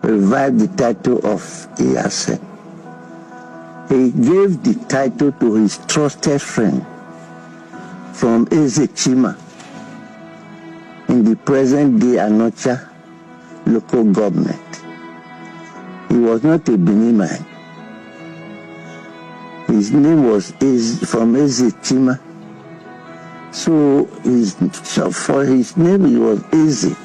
revived the title of Iyase. He gave the title to his trusted friend from Ezechima in the present-day Anocha local government. He was not a Bini man. His name was from Ezechima. So for his name, he was Eze.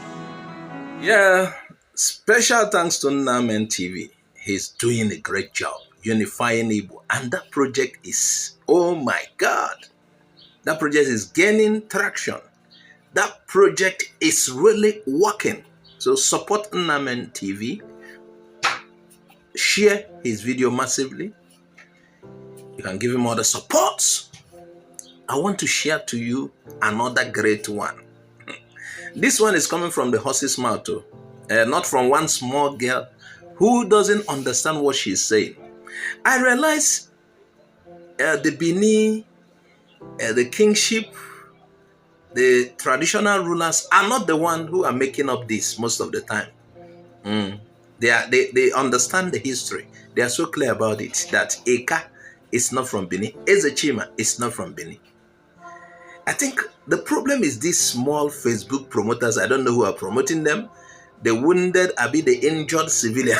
Yeah, special thanks to Namen TV. He's doing a great job unifying Igbo. And that project is, oh my God, that project is gaining traction. That project is really working. So support Namen TV. Share his video massively. You can give him all the support. I want to share to you another great one. This one is coming from the horse's mouth, too. Not from one small girl who doesn't understand what she's saying. I realize the Bini, the kingship, the traditional rulers are not the ones who are making up this most of the time. They understand the history. They are so clear about it that Eka is not from Bini. Ezechima is not from Bini. I think the problem is these small Facebook promoters. I don't know who are promoting them. The wounded, abi the injured civilian,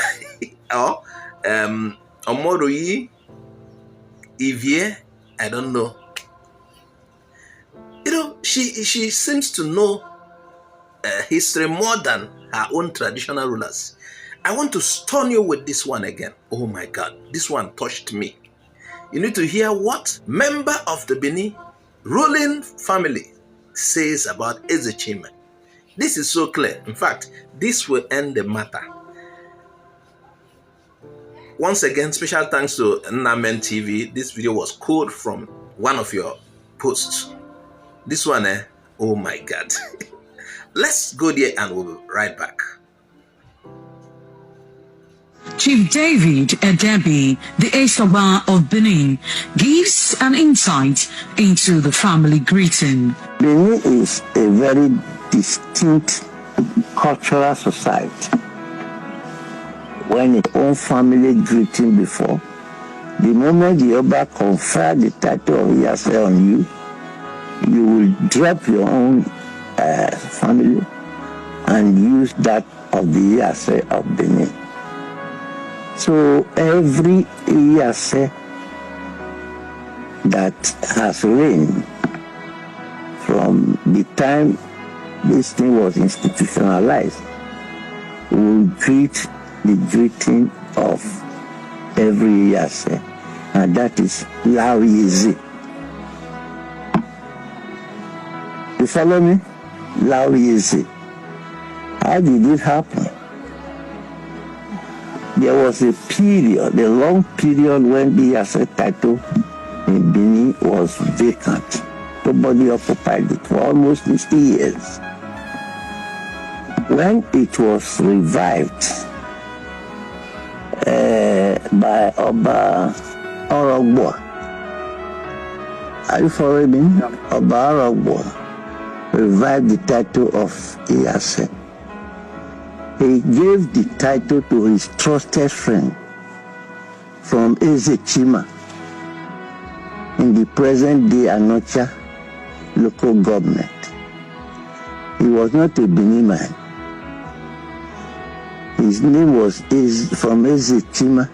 or Omoroyi, Ivie, I don't know. You know, she seems to know history more than her own traditional rulers. I want to stun you with this one again. Oh my God, this one touched me. You need to hear what member of the Bini ruling family says about Ezechime. This is so clear. In fact, this will end the matter. Once again, special thanks to Namen TV. This video was called from one of your posts. This one, oh my God. Let's go there and we'll be right back. Chief David Edebi, the Esoba of Benin, gives an insight into the family greeting. Benin is a very distinct cultural society. When your own family greeting before, the moment the Oba confer the title of Iyase on you, you will drop your own family and use that of the Iyase of Benin. So every Iyase that has reigned from the time this thing was institutionalized will greet the greeting of every Iyase, and that is Laoyeze. You follow me? Laoyeze. How did it happen? There was a period, a long period, when the Iyase title in Bini was vacant. Nobody occupied it for almost 60 years. When it was revived by Oba Orogbo, are you following me? Oba Orogbo revived the title of Iyase. He gave the title to his trusted friend from Ezechima in the present-day Anocha local government. He was not a Bini man. His name was from Ezechima.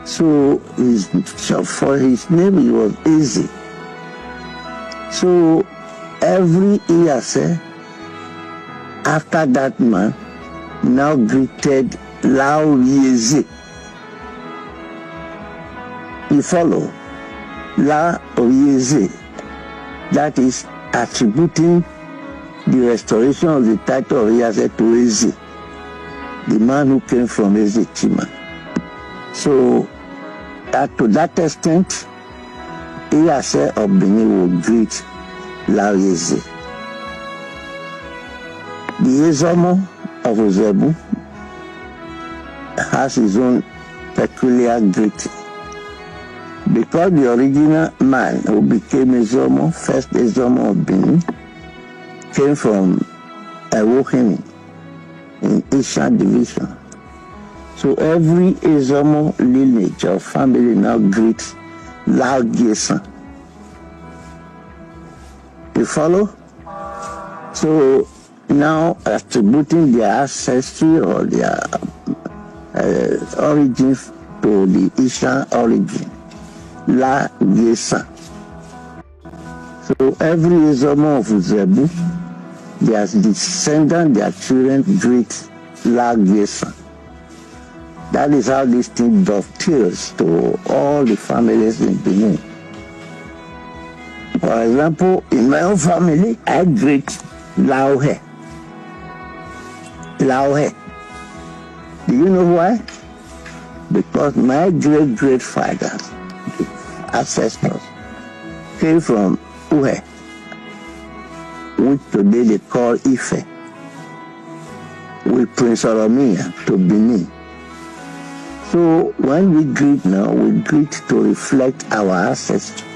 So for his name, he was Eze. So every Iyase after that man now greeted Laoyeze. You follow? Laoyeze. That is attributing the restoration of the title of Iyase to Eze, the man who came from Ezechima. So to that extent, Iyase of Benin will greet Laoyeze. The Ezomo of Ozebu has his own peculiar greeting, because the original man who became Ezomo, first Ezomo of Bini, came from Ewohimi in Eastern Division. So every Ezomo lineage or family now greets Laogesan. You follow? So now attributing their ancestry or their origin to the Eastern origin, Laogesan. So every Ezomo of Zebu, their descendants, their children greet Laogesan. That is how this thing dovetails to all the families in Benin. For example, in my own family, I greet Laohe. Laohe. Do you know why? Because my great-great-fathers, ancestors, came from Uhe, which today they call Ife, with Prince Oromia to Bini. So when we greet now, we greet to reflect our ancestry,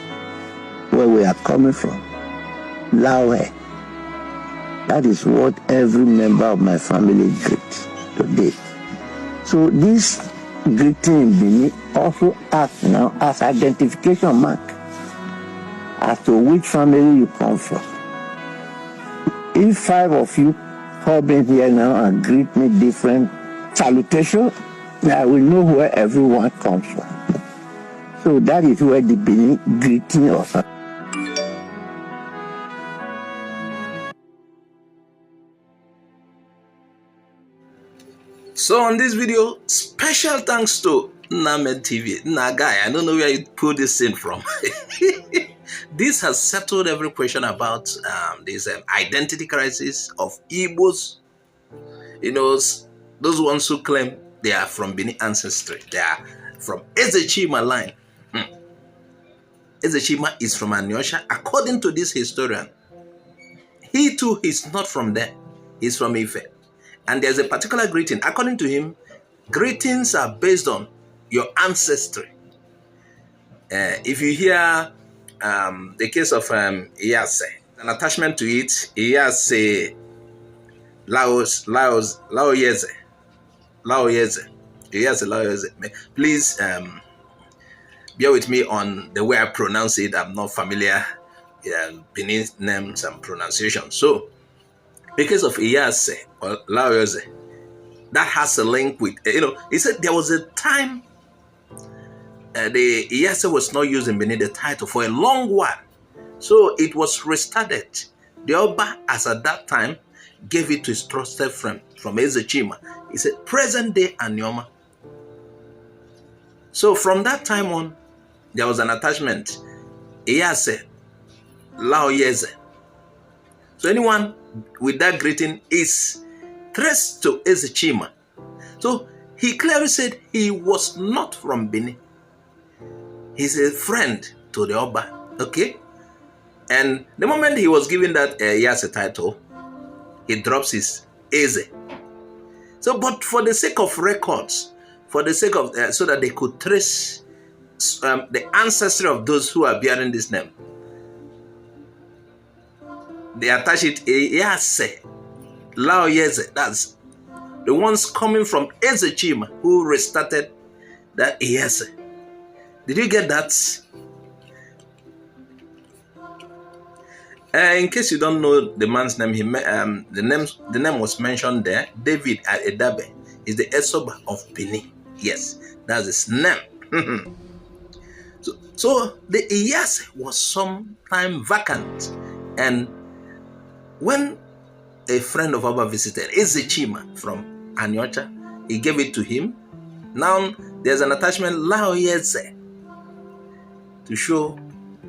where we are coming from. Laohe. That is what every member of my family greets today. So this greeting in Bini also acts now as identification mark as to which family you come from. If 5 of you come in here now and greet me different salutation, I will know where everyone comes from. So that is where the Bini greeting also. So on this video, special thanks to Named TV. Guy, I don't know where you pulled this in from. This has settled every question about this identity crisis of Igbos. You know, those ones who claim they are from Bini ancestry. They are from Ezechima line. Ezechima is from Anyosha. According to this historian, he too is not from there. He's from Ife. And there's a particular greeting. According to him, greetings are based on your ancestry. If you hear the case of Iyase, an attachment to it, Iyase Laoyeze. Please bear with me on the way I pronounce it. I'm not familiar beneath names and pronunciation. So, because of Iyase or Laoyeze, that has a link with, he said there was a time the Iyase was not using Benin the title for a long while. So it was restarted. The Oba, as at that time, gave it to his trusted friend from Ezechima. He said, present day Anyoma. So from that time on, there was an attachment. Iyase Laoyeze. So anyone with that greeting is traced to Ezechima. So he clearly said he was not from Benin. He's a friend to the Oba. Okay? And the moment he was given that Iyase title, he drops his Eze. So, but for the sake of records, for the sake of, so that they could trace the ancestry of those who are bearing this name, they attach it Iyase Laoyeze. That's the ones coming from Ezechima who restarted that Iyase. Did you get that? In case you don't know the man's name, the name was mentioned there. David Edabe is the Esoba of Bini. Yes, that's his name. So the Iyase was sometime vacant, and when a friend of Oba visited Ezechima from Anyocha, he gave it to him. Now there's an attachment Laoyeze to show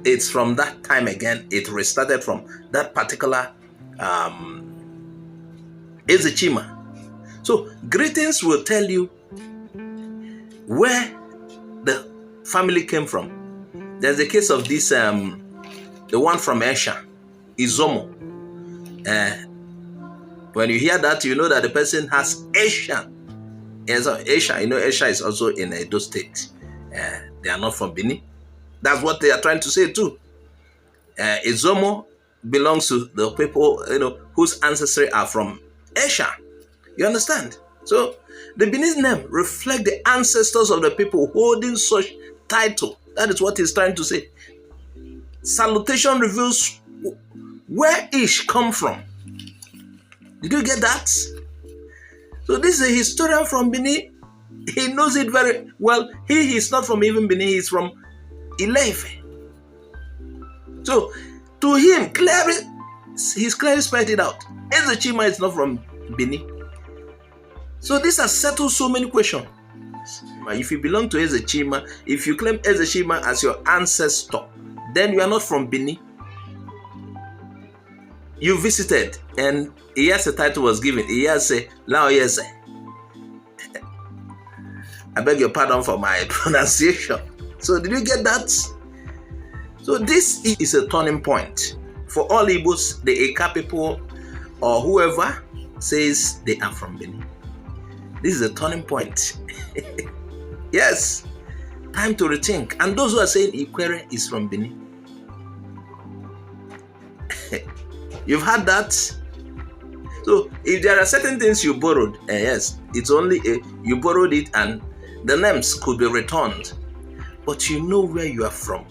it's from that time again. It restarted from that particular Ezechima. So greetings will tell you where the family came from. There's a case of this, the one from Esha, Izomo. When you hear that, you know that the person has Esha. Esha, Esha is also in Edo State. They are not from Bini. That's what they are trying to say too. Izomo belongs to the people, whose ancestry are from Esha. You understand? So the Benin name reflects the ancestors of the people holding such title. That is what he's trying to say. Salutation reveals where each come from. Did you get that? So this is a historian from Bini. He knows it very well. He is not from even Bini. He's from Ileife. So to him, he's clearly spelled it out. Ezechima is not from Bini. So this has settled so many questions. If you belong to Ezechima, if you claim Ezechima as your ancestor, then you are not from Bini. You visited, and yes, a title was given. Yes, now yes. I beg your pardon for my pronunciation. So did you get that? So this is a turning point for all Igbos, the Eka people, or whoever says they are from Bini. This is a turning point. Yes, time to rethink. And those who are saying Ikwere is from Bini, you've had that. So if there are certain things you borrowed, yes, it's only you borrowed it and the names could be returned, but you know where you are from.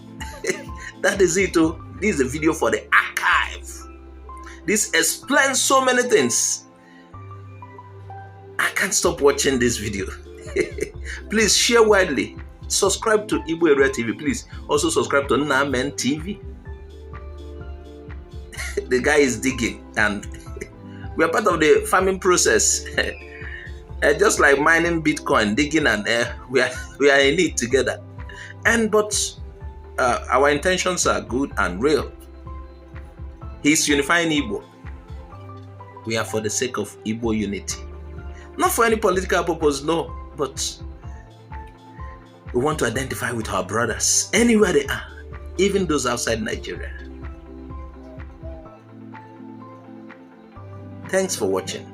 That is it. Oh, this is a video for the archive. This explains so many things. I can't stop watching this video. Please share widely. Subscribe to Igbo Area TV. Please also subscribe to Namen TV. The guy is digging, and we are part of the farming process. Just like mining Bitcoin, digging, and we are in it together. But our intentions are good and real. He's unifying Igbo. We are for the sake of Igbo unity. Not for any political purpose, no, but we want to identify with our brothers anywhere they are, even those outside Nigeria. Thanks for watching.